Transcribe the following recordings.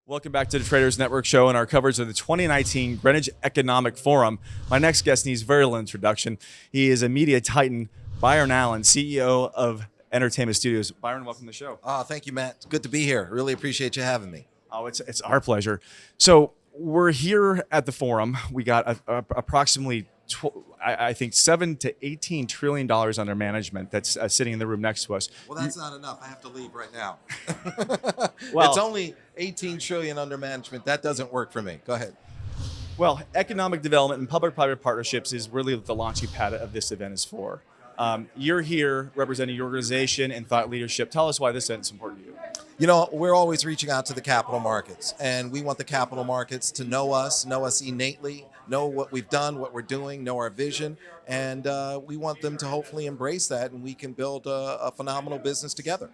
Welcome back to the Traders Network show and our coverage of the 2019 Greenwich Economic Forum. My next guest needs very little introduction. He is a media titan, Byron Allen, CEO of Entertainment Studios. Byron, welcome to the show. Thank you, Matt. It's good to be here. Really appreciate you having me. Oh, it's our pleasure. So we're here at the forum. We got approximately I think $7 to $18 trillion under management that's sitting in the room next to us. Well, that's not enough. I have to leave right now. Well, it's only 18 trillion under management. That doesn't work for me. Go ahead. Well, economic development and public-private partnerships is really what the launching pad of this event is for. You're here representing your organization and thought leadership. Tell us why this event is important to you. You know, we're always reaching out to the capital markets, and we want the capital markets to know us innately, know what we've done, what we're doing, know our vision, and we want them to hopefully embrace that, and we can build a phenomenal business together.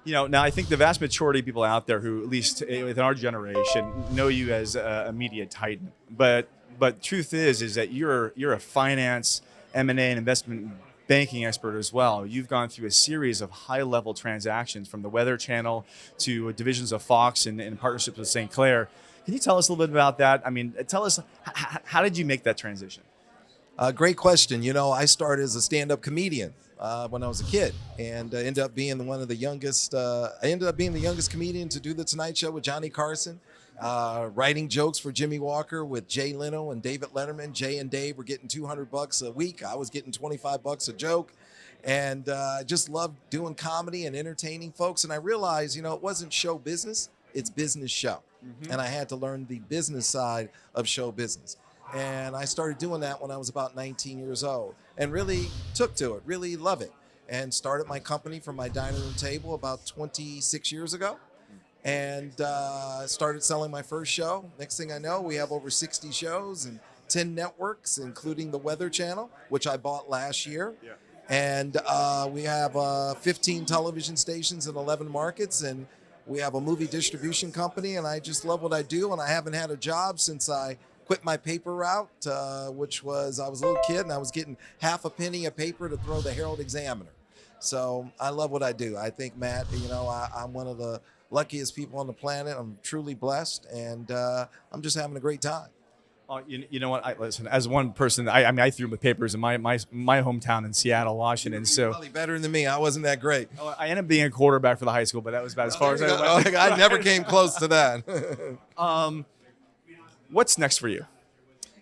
You know, now I think the vast majority of people out there who, at least within our generation, know you as a media titan. But truth is that you're a finance, M&A, and investment banking expert as well. You've gone through a series of high-level transactions from the Weather Channel to divisions of Fox and partnerships with St. Clair. Can you tell us a little bit about that? I mean, tell us, how did you make that transition? Great question. You know, I started as a stand-up comedian when I was a kid, and ended up being one of the youngest. I ended up being the youngest comedian to do the Tonight Show with Johnny Carson, writing jokes for Jimmy Walker with Jay Leno and David Letterman. Jay and Dave were getting $200 a week. I was getting $25 a joke, and I just loved doing comedy and entertaining folks. And I realized, you know, it wasn't show business; it's business show, and I had to learn the business side of show business. And I started doing that when I was about 19 years old and really took to it, really love it, and started my company from my dining room table about 26 years ago, and started selling my first show. Next thing I know, we have over 60 shows and 10 networks, including the Weather Channel, which I bought last year. Yeah. And we have 15 television stations in 11 markets, and we have a movie distribution company, and I just love what I do, and I haven't had a job since I quit my paper route, which was, I was a little kid and I was getting half a penny a paper to throw the Herald Examiner. So I love what I do. I think, Matt, you know, I'm one of the luckiest people on the planet. I'm truly blessed, and I'm just having a great time. You know what? Listen, as one person, I threw my papers in my hometown in Seattle, Washington. You're probably better than me. I wasn't that great. I ended up being a quarterback for the high school, but that was about as far as I went. I never came close to that. What's next for you?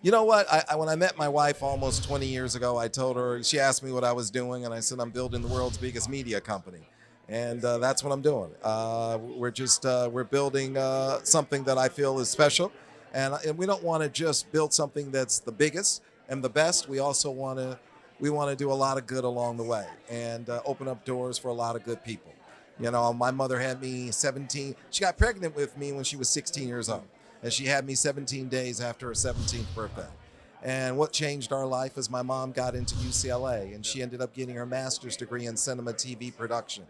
You know what? When I met my wife almost 20 years ago, I told her, she asked me what I was doing, and I said, I'm building the world's biggest media company. And that's what I'm doing. We're building something that I feel is special. And we don't want to just build something that's the biggest and the best. We also want to do a lot of good along the way and open up doors for a lot of good people. You know, my mother had me 17. She got pregnant with me when she was 16 years old. And she had me 17 days after her 17th birthday. And what changed our life is my mom got into UCLA, and she ended up getting her master's degree in cinema TV production.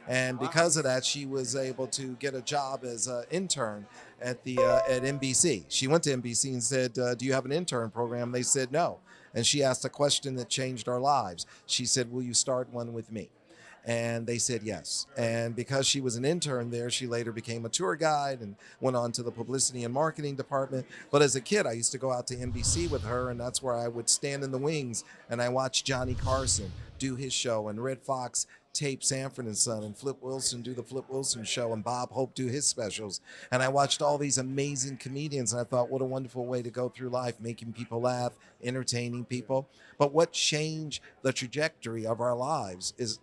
And because of that, she was able to get a job as an intern at NBC. She went to NBC and said, do you have an intern program? They said no. And she asked a question that changed our lives. She said, will you start one with me? And they said yes. And because she was an intern there, she later became a tour guide and went on to the publicity and marketing department. But as a kid, I used to go out to NBC with her, and that's where I would stand in the wings and I watched Johnny Carson do his show, and Red Fox tape Sanford and Son, and Flip Wilson do the Flip Wilson show, and Bob Hope do his specials. And I watched all these amazing comedians, and I thought, what a wonderful way to go through life, making people laugh, entertaining people. But what changed the trajectory of our lives is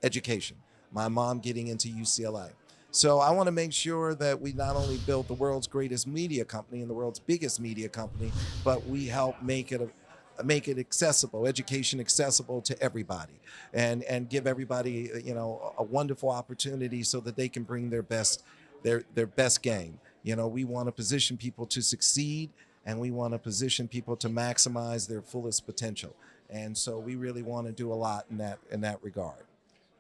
education. My mom getting into UCLA. So I want to make sure that we not only build the world's greatest media company and the world's biggest media company, but we help make it accessible, education accessible to everybody, and give everybody, you know, a wonderful opportunity so that they can bring their best game. You know, we want to position people to succeed, and we want to position people to maximize their fullest potential. And so we really want to do a lot in that regard.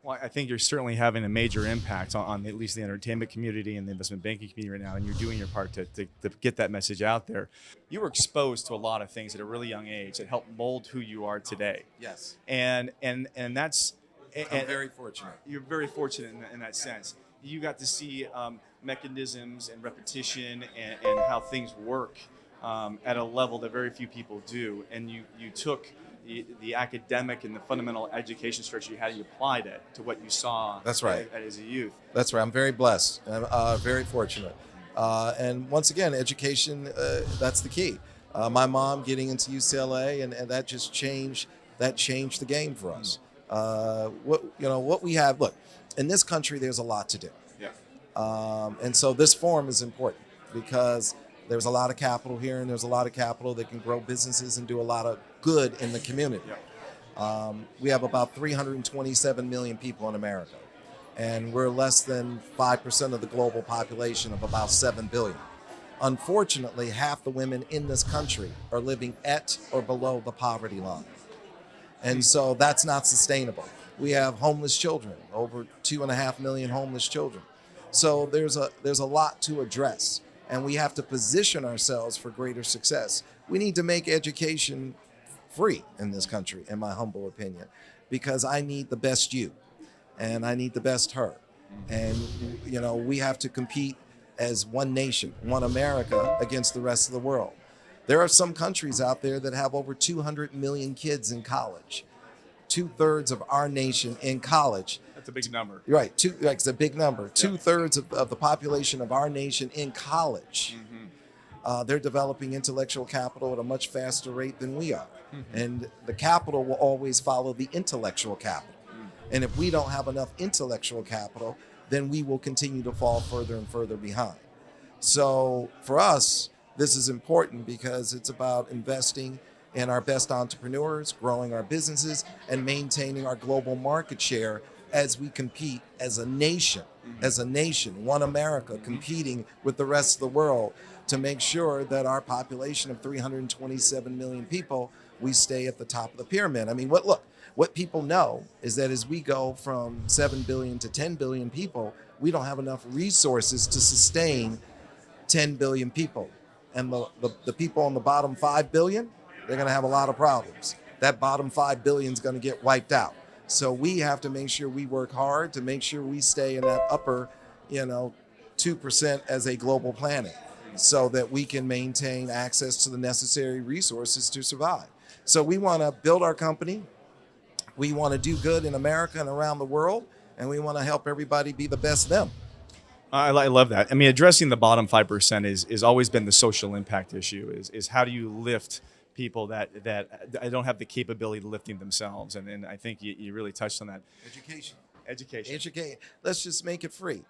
Well, I think you're certainly having a major impact on at least the entertainment community and the investment banking community right now, and you're doing your part to get that message out there. You were exposed to a lot of things at a really young age that helped mold who you are today. Yes. And that's... I'm very fortunate. You're very fortunate in that sense. You got to see mechanisms and repetition and how things work at a level that very few people do. And you took the academic and the fundamental education structure you had, and you applied it to what you saw. That's right. As a youth. That's right. I'm very blessed. I'm very fortunate. And once again, education, that's the key. My mom getting into UCLA, and that just changed the game for us. What we have, look, in this country, there's a lot to do. Yeah. And so this forum is important because there's a lot of capital here, and there's a lot of capital that can grow businesses and do a lot of good in the community. Yeah. We have about 327 million people in America, and we're less than 5% of the global population of about 7 billion. Unfortunately, half the women in this country are living at or below the poverty line. And so that's not sustainable. We have homeless children, over 2.5 million homeless children. So there's a lot to address, and we have to position ourselves for greater success. We need to make education free in this country, in my humble opinion, because I need the best you, and I need the best her. And, we have to compete as one nation, one America, against the rest of the world. There are some countries out there that have over 200 million kids in college. 2/3 of our nation in college. That's a big number. Right, it's a big number. 2/3 of the population of our nation in college. Mm-hmm. They're developing intellectual capital at a much faster rate than we are. Mm-hmm. And the capital will always follow the intellectual capital. And if we don't have enough intellectual capital, then we will continue to fall further and further behind. So for us, this is important because it's about investing in our best entrepreneurs, growing our businesses, and maintaining our global market share as we compete as a nation, one America, competing with the rest of the world to make sure that our population of 327 million people, we stay at the top of the pyramid. I mean, what people know is that as we go from 7 billion to 10 billion people, we don't have enough resources to sustain 10 billion people. And the people on the bottom 5 billion, they're going to have a lot of problems. That bottom 5 billion is going to get wiped out. So we have to make sure we work hard to make sure we stay in that upper, 2% as a global planet so that we can maintain access to the necessary resources to survive. So we want to build our company. We want to do good in America and around the world, and we want to help everybody be the best them. I love that. I mean, addressing the bottom 5% is always been the social impact issue. Is how do you lift people that don't have the capability of lifting themselves? And I think you really touched on that. Education. Let's just make it free.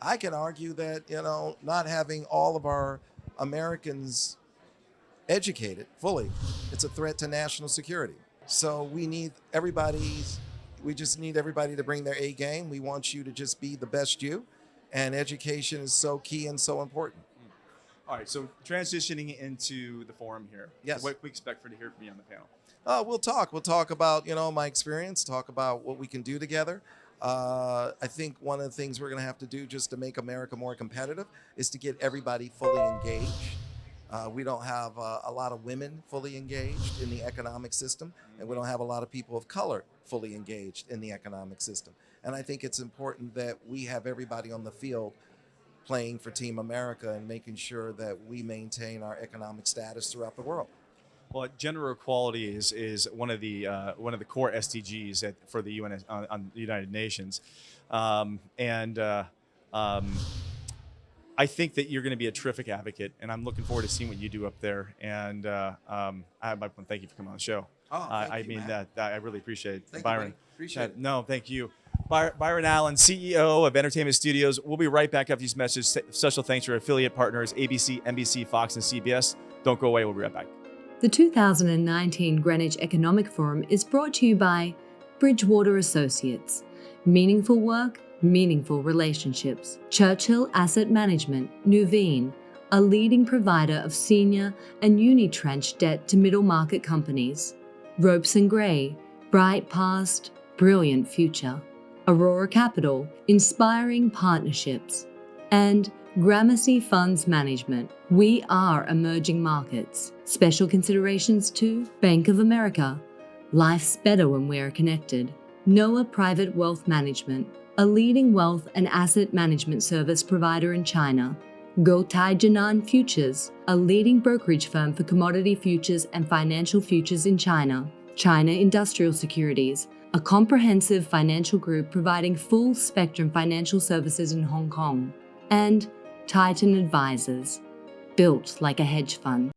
I can argue that not having all of our Americans educated fully, it's a threat to national security. So we just need everybody to bring their A game. We want you to just be the best you. And education is so key and so important. All right, so transitioning into the forum here. Yes. What can we expect to hear from you on the panel? We'll talk. We'll talk about, my experience, talk about what we can do together. I think one of the things we're going to have to do just to make America more competitive is to get everybody fully engaged. We don't have a lot of women fully engaged in the economic system, and we don't have a lot of people of color fully engaged in the economic system. And I think it's important that we have everybody on the field playing for Team America and making sure that we maintain our economic status throughout the world. Well, gender equality is one of the core SDGs for the UN on the United Nations, I think that you're going to be a terrific advocate, and I'm looking forward to seeing what you do up there. And I want to thank you for coming on the show. Thank you, that I really appreciate it. Thank Byron. you, appreciate it. No, thank you. Byron Allen, CEO of Entertainment Studios. We'll be right back after these messages. Special thanks to our affiliate partners, ABC, NBC, Fox, and CBS. Don't go away. We'll be right back. The 2019 Greenwich Economic Forum is brought to you by Bridgewater Associates. Meaningful work, meaningful relationships. Churchill Asset Management, Nuveen, a leading provider of senior and unitranche debt to middle market companies. Ropes and Gray, bright past, brilliant future. Aurora Capital, inspiring partnerships. And Gramercy Funds Management. We are emerging markets. Special considerations to Bank of America. Life's better when we're connected. Noah Private Wealth Management. a leading wealth and asset management service provider in China. Guotai Jinan Futures, a leading brokerage firm for commodity futures and financial futures in China. China Industrial Securities, a comprehensive financial group providing full-spectrum financial services in Hong Kong. And Titan Advisors, built like a hedge fund.